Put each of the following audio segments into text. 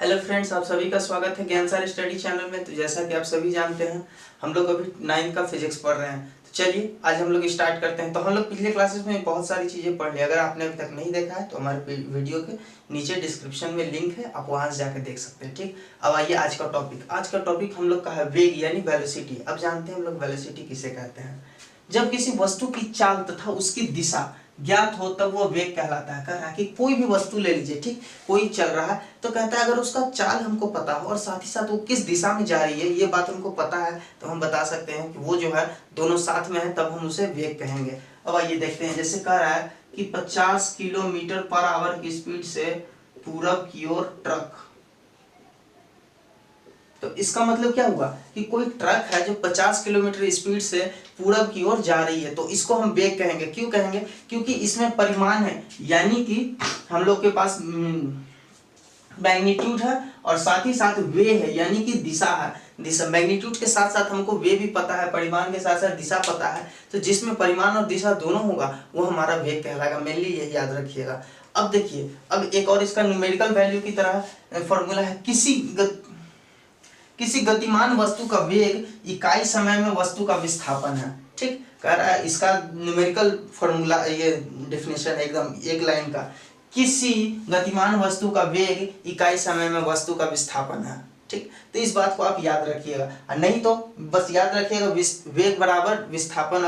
Hello friends, आप सभी का स्वागत है ज्ञानसार स्टडी चैनल में। तो जैसा कि आप सभी जानते हैं, हम लोग अभी 9th का फिजिक्स पढ़ रहे हैं। तो चलिए आज हम लोग स्टार्ट करते हैं। तो हम लोग पिछले क्लासेस में बहुत सारी चीज़ें पढ़ ली। अगर आपने अभी तक नहीं देखा है तो हमारे वीडियो के नीचे डिस्क्रिप्शन में लिंक है, आप वहाँ से जाकर देख सकते हैं। ठीक, अब आइए आज का टॉपिक। आज का टॉपिक हम लोग का है वेग यानी वेलोसिटी। अब जानते हैं हम लोग वेलोसिटी किसे कहते हैं। जब किसी वस्तु की चाल तथा उसकी दिशा ज्ञात हो तब वो वेग कहलाता है। कह रहा है कि कोई भी वस्तु ले लीजिए, ठीक, कोई चल रहा है तो कहता है अगर उसका चाल हमको पता हो और साथ ही साथ वो किस दिशा में जा रही है ये बात हमको पता है तो हम बता सकते हैं कि वो जो है दोनों साथ में है, तब हम उसे वेग कहेंगे। अब आइए देखते हैं। जैसे कह रहा है कि 50 किलोमीटर पर आवर की स्पीड से पूरब की ओर ट्रक, तो इसका मतलब क्या हुआ कि कोई ट्रक है जो 50 किलोमीटर स्पीड से पूरब की ओर जा रही है, तो इसको हम वेग कहेंगे। क्यों कहेंगे? क्योंकि इसमें परिमाण है, यानी कि हम लोग के पास मैग्नीट्यूड है और साथ ही साथ वे है, यानी कि दिशा है। दिशा, मैग्नीट्यूड के साथ साथ हमको वे भी पता है, परिमाण के साथ साथ दिशा पता है। तो जिसमें परिमाण और दिशा दोनों होगा वो हमारा वेग कहलाएगा। मेनली यही याद रखिएगा। अब देखिए, अब एक और इसका न्यूमेरिकल वैल्यू की तरह फॉर्मूला है। किसी गतिमान वस्तु का वेग इकाई समय में वस्तु का विस्थापन है। ठीक, कह रहा है इसका न्यूमेरिकल फॉर्मूला, ये डेफिनेशन एकदम एक लाइन का। किसी गतिमान वस्तु का वेग इकाई समय में वस्तु का विस्थापन है। ठीक, तो इस बात को आप याद रखिएगा, और नहीं तो बस याद रखिएगा वेग बराबर विस्थापन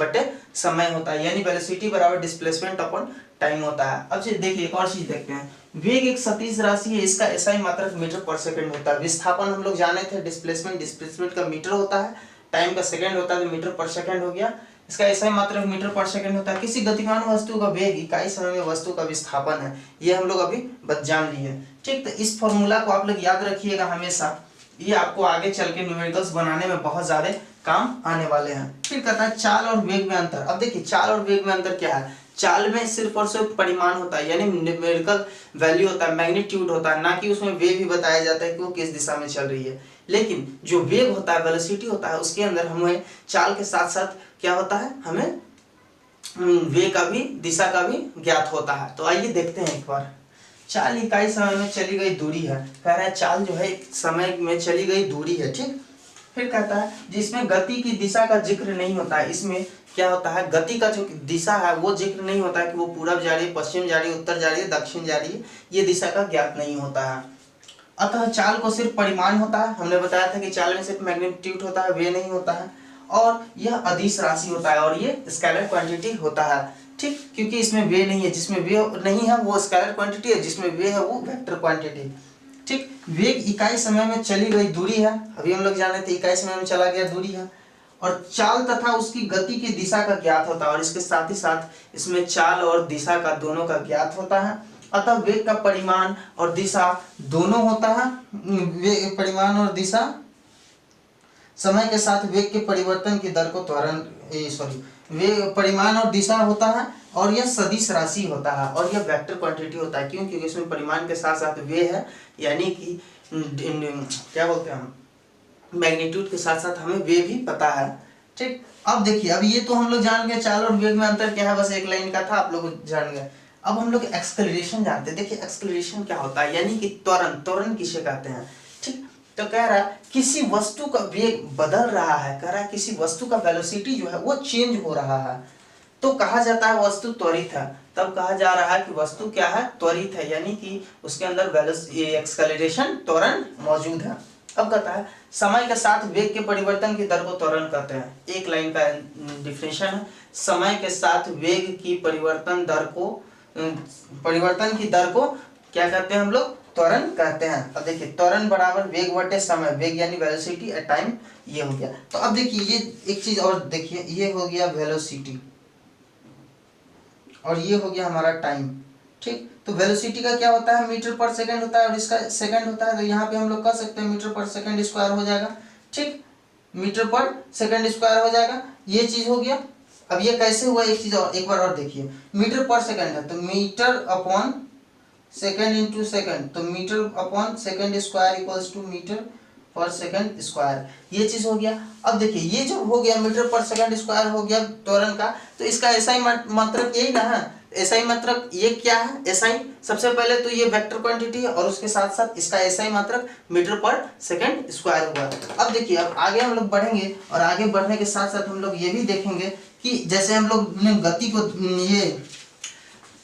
बटे समय होता है, यानी वेलोसिटी बराबर डिस्प्लेसमेंट अपॉन टाइम होता है। अब देखिए एक और चीज देखते हैं। वेग एक सदिश राशि है, इसका एसआई मात्रक मीटर पर सेकंड होता है। विस्थापन हम लोग जाने थे, डिस्प्लेसमेंट का मीटर होता है, टाइम का सेकंड होता है, तो मीटर पर सेकंड हो गया। इसका एसआई मात्रक मीटर पर सेकंड होता है। किसी गतिमान वस्तु का वेग इकाई समय में वस्तु का विस्थापन है, ये हम लोग अभी बस जान लिए। ठीक, तो इस फॉर्मूला को आप लोग याद रखिएगा हमेशा, ये आपको आगे चल के न्यूमेरिकल्स बनाने में बहुत ज्यादा काम आने वाले हैं। फिर कहता है चाल और वेग में अंतर। अब देखिए चाल और वेग में अंतर क्या है। चाल में सिर्फ और सिर्फ परिमाण होता है, यानी न्यूमेरिकल वैल्यू होता है, मैग्नीट्यूड होता है, ना कि उसमें वेग भी बताया जाता है कि वो किस दिशा में चल रही है। लेकिन जो वेग होता है, वेलोसिटी होता है, उसके अंदर हमें चाल के साथ साथ क्या होता है, हमें वेग का भी, दिशा का भी ज्ञात होता है। तो आइए देखते हैं एक बार। चाल इकाई समय में चली गई दूरी है। कह रहा है चाल जो है समय में चली गई दूरी है। ठीक, फिर कहता है जिसमें गति की दिशा का जिक्र नहीं होता है। इसमें क्या होता है, गति का जो दिशा है वो जिक्र नहीं होता है कि वो पूरब जा रही है, पश्चिम जा रही है, उत्तर जा रही है, दक्षिण जा रही है, ये दिशा का ज्ञात नहीं होता है। अतः चाल को सिर्फ परिमाण होता है। हमने बताया था कि चाल में सिर्फ मैग्नीट्यूड होता है, वे नहीं होता है, और यह अदिश राशि होता है और ये स्केलर क्वांटिटी होता है। ठीक, क्योंकि इसमें वे नहीं है, जिसमें वे नहीं है वो स्केलर क्वांटिटी है, जिसमें वे है वो वेक्टर क्वांटिटी। ठीक, वेग इकाई समय में चली गई दूरी है, अभी हम लोग जाने थे इकाई समय में चला गया दूरी है। और चाल तथा उसकी गति की दिशा का ज्ञात होता है, और इसके साथ ही साथ इसमें चाल और दिशा का दोनों का ज्ञात होता है। अतः वेग का परिमाण और दिशा दोनों होता है। वेग, परिमाण और दिशा समय के साथ वेग के परिवर्तन की दर को त्वरण, वेग, परिमाण और दिशा होता है, और यह सदिश राशि होता है, और यह वेक्टर क्वांटिटी होता है। क्यों? क्योंकि इसमें परिमाण के साथ साथ वे है, यानी कि क्या बोलते हैं हम, मैग्नीट्यूड के साथ साथ हमें वे भी पता है। ठीक, अब देखिए, अब ये तो हम लोग जान गए चाल और वेग में अंतर क्या है, बस एक लाइन का था, आप लोग जान गए। अब हम लोग एक्सेलरेशन जानते हैं। देखिए एक्सेलरेशन क्या होता है, यानी कि त्वरण। त्वरण किसे कहते हैं? ठीक, तो कह रहा है किसी वस्तु का वेग बदल रहा है, कह रहा है किसी वस्तु का वेलोसिटी जो है वो चेंज हो रहा है, तो कहा जाता है वस्तु त्वरित है। तब कहा जा रहा है कि वस्तु क्या है, त्वरित है, यानी कि उसके अंदर एक्सेलरेशन, त्वरण मौजूद है। अब कहता है समय के साथ वेग के परिवर्तन की दर को त्वरण कहते हैं। एक लाइन का डिफिनेशन है, समय के साथ वेग की परिवर्तन की दर को क्या कहते हैं हम लोग, त्वरण कहते हैं। अब देखिए त्वरण बराबर वेग बटे समय, वेग यानी वेलोसिटी एट टाइम, ये हो गया। तो अब देखिए ये एक चीज और देखिए, ये हो गया वेलोसिटी और ये हो गया हमारा टाइम। ठीक, तो वेलोसिटी का क्या होता है, मीटर पर सेकंड होता है, और इसका सेकंड होता है, तो यहाँ पे हम लोग कह सकते हैं मीटर पर सेकंड स्क्वायर हो जाएगा। ठीक, मीटर पर सेकंड स्क्वायर हो जाएगा, ये चीज हो गया। अब ये कैसे हुआ, एक चीज और, एक बार और देखिए, मीटर पर सेकंड है तो metre upon second into second, तो metre upon second square equals to metre पर सेकंड स्क्वायर, ये चीज हो गया। अब देखिए ये जब हो गया मीटर पर सेकंड स्क्वायर हो गया त्वरण का, तो इसका ऐसा ही मात्रक यही ना है, एसआई मात्रक ये क्या है? एसआई सबसे पहले तो ये वेक्टर क्वांटिटी है और उसके साथ साथ इसका एसआई मात्रक मीटर पर सेकंड स्क्वायर हुआ। अब देखिए, अब आगे हम लोग बढ़ेंगे और आगे बढ़ने के साथ साथ हम लोग ये भी देखेंगे कि जैसे हम लोग ने गति को ये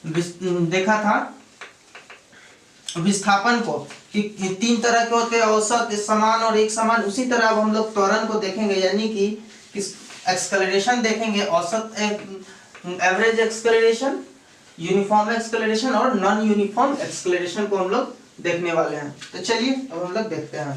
देखा था विस्थापन को कि तीन तरह के होते हैं, औसत, समान और एक समान। उसी तरह अब हम लोग त्वरण को देखेंगे, यानी कि एक्सेलरेशन देखेंगे, औसत एवरेज एक्सेलरेशन, यूनिफॉर्म एक्सेलरेशन और नॉन यूनिफॉर्म एक्सेलरेशन को हम लोग देखने वाले हैं। तो चलिए अब हम लोग देखते हैं।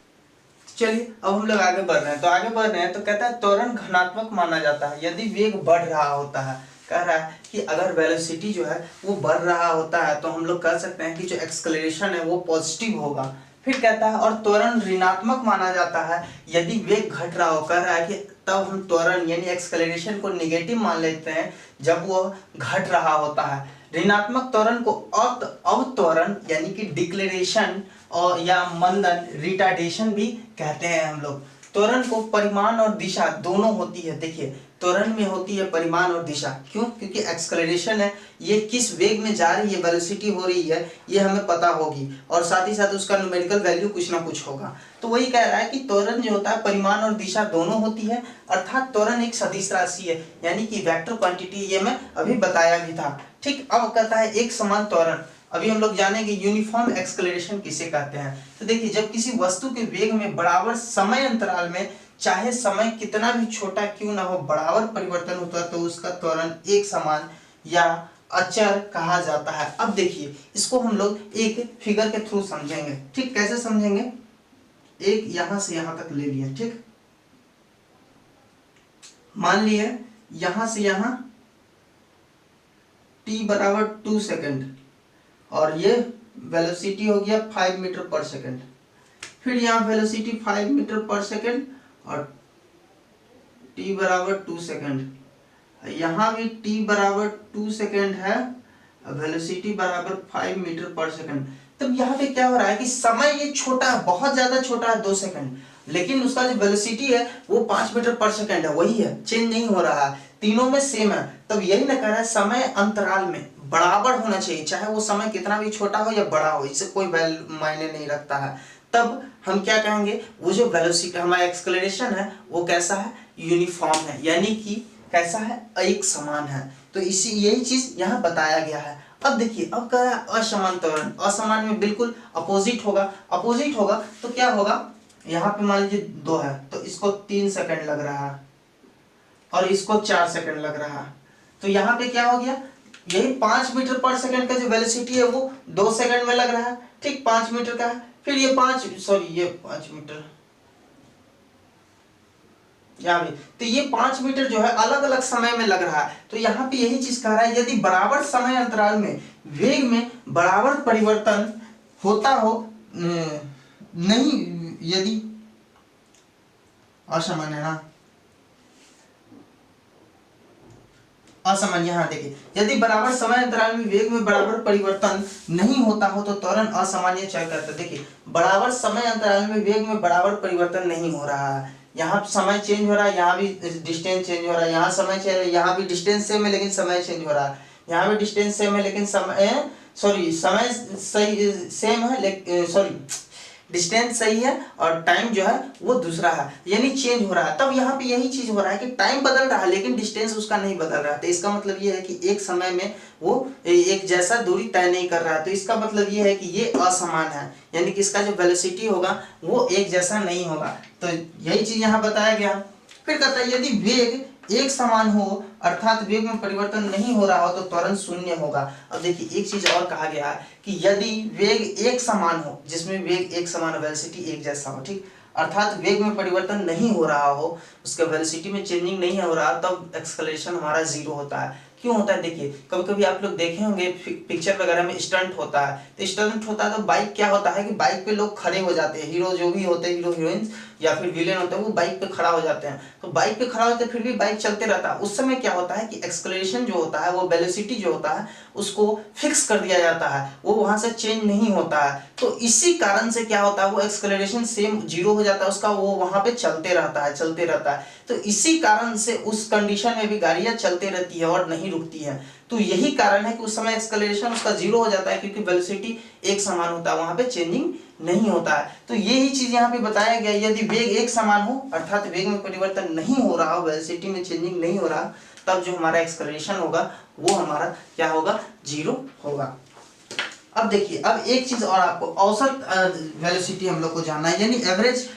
चलिए अब हम लोग आगे बढ़ रहे हैं। तो आगे बढ़ रहे हैं तो कहता है त्वरण घनात्मक माना जाता है यदि वेग बढ़ रहा होता है। कह रहा है कि अगर वेलोसिटी जो है वो बढ़ रहा होता है तो हम लोग कह सकते हैं कि जो एक्सेलरेशन है वो पॉजिटिव होगा। फिर कहता है और त्वरण ऋणात्मक माना जाता है यदि वेग घट रहा हो। कह रहा है कि तब हम त्वरण यानी एक्सेलरेशन को नेगेटिव मान लेते हैं जब वो घट रहा होता है। ऋणात्मक त्वरण को अवत्वरण यानी कि डिक्लेरेशन और या मंदन रिटार्डेशन भी कहते हैं हम लोग। त्वरण को परिमाण और दिशा दोनों होती है। देखिए त्वरण में होती है परिमाण और दिशा, क्यों? क्योंकि एक्सेलरेशन है, ये किस वेग में जा रही है, वेलोसिटी हो रही है, ये हमें पता होगी और साथ ही साथ उसका न्यूमेरिकल वैल्यू कुछ ना कुछ होगा। तो वही कह रहा है कि त्वरण जो होता है परिमाण और दिशा दोनों होती है, अर्थात त्वरण एक सदिश राशि है यानी कि वेक्टर क्वांटिटी, ये मैं अभी बताया भी था। ठीक, अब कहता है एक समान त्वरण। अभी हम लोग जानेंगे यूनिफॉर्म एक्सेलरेशन किसे कहते हैं। तो देखिए जब किसी वस्तु के वेग में बराबर समय अंतराल में चाहे समय कितना भी छोटा क्यों ना हो बराबर परिवर्तन होता है तो उसका त्वरण एक समान या अचर कहा जाता है। अब देखिए इसको हम लोग एक फिगर के थ्रू समझेंगे। ठीक, कैसे समझेंगे? एक यहां से यहां तक ले लिए। ठीक, मान लिए यहां से यहां t बराबर 2 सेकेंड और ये वेलोसिटी हो गया 5 मीटर पर सेकेंड। फिर यहाँ वेलोसिटी 5 मीटर पर सेकेंड और t बराबर 2 सेकेंड। यहाँ भी t बराबर 2 सेकेंड है, वेलोसिटी बराबर 5 मीटर पर सेकेंड। तब यहाँ पे क्या हो रहा है कि समय ये छोटा है, बहुत ज्यादा छोटा है 2 सेकेंड, लेकिन उसका जो वेलोसिटी है वो 5 मीटर पर सेकेंड है, वही है, चेंज नहीं हो रहा है, तीनों में सेम है। तब यही ना कह रहा है समय अंतराल में बराबर होना चाहिए, चाहे वो समय कितना भी छोटा हो या बड़ा हो, इससे कोई मायने नहीं रखता है। तब हम क्या कहेंगे, वो जो वेलोसिटी हमारा एक्सेलरेशन है वो कैसा है, यूनिफॉर्म है, यानी कि कैसा है, एक समान है। तो इसी यही चीज यहाँ बताया गया है। अब देखिए अब कह रहा है असमान त्वरण, असमान में बिल्कुल अपोजिट होगा। अपोजिट होगा तो क्या होगा, यहाँ पे मान लीजिए 2 है तो इसको 3 सेकंड लग रहा है और इसको 4 सेकंड लग रहा है। तो यहाँ पे क्या हो गया, यही 5 मीटर पर सेकंड का जो वेलोसिटी है वो 2 सेकंड में लग रहा है। ठीक, 5 मीटर का है, फिर ये 5 मीटर यहाँ भी, तो ये 5 मीटर जो है अलग अलग समय में लग रहा है। तो यहाँ पे यही चीज कह रहा है यदि बराबर समय अंतराल में वेग में बराबर परिवर्तन होता हो, नहीं, यदि असमान है ना, असमान, यहाँ देखिए यदि बराबर समय अंतराल में वेग में बराबर परिवर्तन नहीं होता हो तो त्वरण असामान्य चल करता है। देखिए बराबर समय अंतराल में वेग में बराबर परिवर्तन नहीं हो रहा है, यहाँ समय चेंज हो रहा है, यहाँ भी डिस्टेंस चेंज हो रहा है, यहाँ समय चेंज, यहाँ भी डिस्टेंस सेम है लेकिन समय चेंज हो रहा है, यहाँ भी डिस्टेंस सेम है लेकिन समय सही सेम है, लेकिन डिस्टेंस सही है और टाइम जो है वो दूसरा है, यानी चेंज हो रहा है। तब यहाँ पे यही चीज हो रहा है कि टाइम बदल रहा है लेकिन डिस्टेंस उसका नहीं बदल रहा है। तो इसका मतलब ये है कि एक समय में वो एक जैसा दूरी तय नहीं कर रहा है। तो इसका मतलब ये है कि ये असमान है, यानी कि इसका जो वेलोसिटी होगा वो एक जैसा नहीं होगा। तो यही चीज यहाँ बताया गया। फिर कहता है यदि वेग एक समान हो अर्थात वेग में परिवर्तन नहीं हो रहा हो तो त्वरण शून्य होगा। अब देखिए एक चीज और कहा गया है कि यदि वेग एक समान हो, जिसमें वेग एक समान, वेलोसिटी एक जैसा हो, ठीक, अर्थात वेग में परिवर्तन नहीं हो रहा हो, उसका वेलोसिटी में चेंजिंग नहीं हो रहा, तब एक्सेलरेशन हमारा 0 होता है। क्यों होता है, देखिए कभी कभी आप लोग देखे होंगे पिक्चर वगैरह में स्टंट होता है, तो स्टंट होता है तो बाइक क्या होता है कि बाइक पे लोग खड़े हो जाते हैं, हीरो जो भी होते हैं, हीरो हीरोइंस या फिर विलेन होते हैं, वो बाइक पे खड़ा हो जाते हैं। तो बाइक पे खड़ा होते हैं फिर भी बाइक चलते रहता है। उस समय क्या होता है कि एक्सेलरेशन जो होता है वो वेलोसिटी जो होता है उसको फिक्स कर दिया जाता है, वो वहां से चेंज नहीं होता है। तो इसी कारण से क्या होता है, वो एक्सेलरेशन सेम 0 हो जाता है उसका, वो वहां पे चलते रहता है, चलते रहता है। तो इसी कारण से उस कंडीशन में भी गाड़ियां चलते रहती है और नहीं रुकती है। तो यही कारण है कि उस समय एक्सेलरेशन उसका 0 हो जाता है, क्योंकि वेलोसिटी एक समान होता है, वहां पे चेंजिंग नहीं होता है। तो यही चीज यहाँ पे बताया गया, यदि वेग एक समान हो अर्थात वेग में परिवर्तन नहीं हो रहा हो, वेलोसिटी में चेंजिंग नहीं हो रहा, तब जो हमारा एक्सेलरेशन होगा वो हमारा क्या होगा, 0 होगा। अब देखिए, अब एक चीज और आपको औसत वेलोसिटी हम लोग को जानना है, यानी एवरेज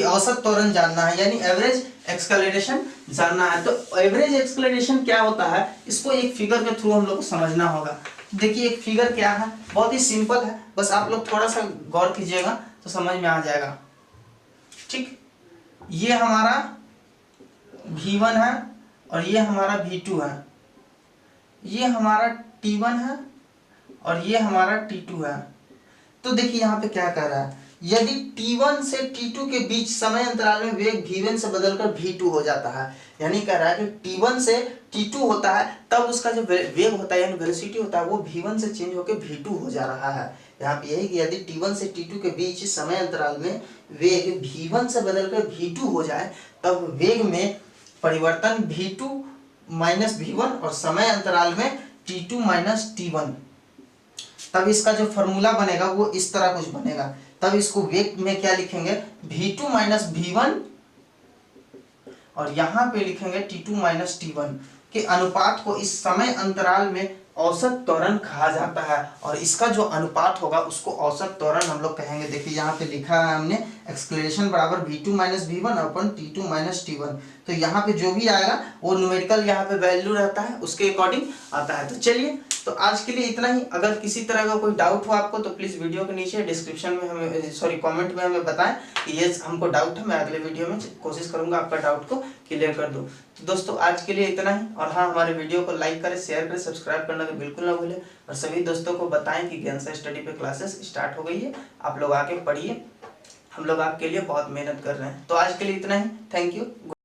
औसत त्वरण जानना है, यानी एवरेज एक्सेलरेशन जानना है। तो एवरेज एक्सेलरेशन क्या होता है, इसको एक फिगर के थ्रू हम लोग को समझना होगा। देखिए एक फिगर क्या है, बहुत ही सिंपल है, बस आप लोग थोड़ा सा गौर कीजिएगा तो समझ में आ जाएगा। ठीक, ये हमारा V1 है और ये हमारा V2 है, ये हमारा T1 है और ये हमारा T2 है। तो देखिए यहाँ पे क्या कह रहा है, यदि T1 से T2 के बीच समय अंतराल में वेग V1 से बदलकर V2 हो जाता है, यानी कह रहा है कि T1 से T2 होता है, तब उसका जो वेग होता है यानी वेलोसिटी होता है वो V1 से चेंज होकर V2 हो जा रहा है। यहाँ पे यही कि यदि T1 से T2 के बीच समय अंतराल में वेग V1 से बदलकर V2 हो जाए, तब वेग में परिवर्तन V2 माइनस V1 और समय अंतराल में T2 माइनस T1, तब इसका जो फॉर्मूला बनेगा वो इस तरह कुछ बनेगा। तब इसको वेग में क्या लिखेंगे, V2 माइनस V1 और यहाँ पे लिखेंगे T2 माइनस T1 के अनुपात को इस समय अंतराल में औसत त्वरण कहा जाता है, और इसका जो अनुपात होगा उसको औसत त्वरण हम लोग कहेंगे। देखिए यहाँ पे लिखा है हमने एक्सेलरेशन बराबर V2 माइनस V1 अपन T2 माइनस T1, तो यहाँ पे जो भी आएगा वो न्यूमेरिकल यहाँ पे वैल्यू रहता है, उसके अकॉर्डिंग आता है। तो चलिए, तो आज के लिए इतना ही। अगर किसी तरह का कोई डाउट हो आपको तो प्लीज़ वीडियो के नीचे डिस्क्रिप्शन में हमें कमेंट में हमें बताएं कि ये हमको डाउट है, मैं अगले वीडियो में कोशिश करूंगा आपका डाउट को क्लियर कर दूं। तो दोस्तों आज के लिए इतना ही, और हाँ, हमारे वीडियो को लाइक करें, शेयर करें, सब्सक्राइब करना तो बिल्कुल ना भूलें, और सभी दोस्तों को बताएं कि ज्ञान स्टडी पे क्लासेस स्टार्ट हो गई है, आप लोग आके पढ़िए, हम लोग आपके लिए बहुत मेहनत कर रहे हैं। तो आज के लिए इतना ही, थैंक यू।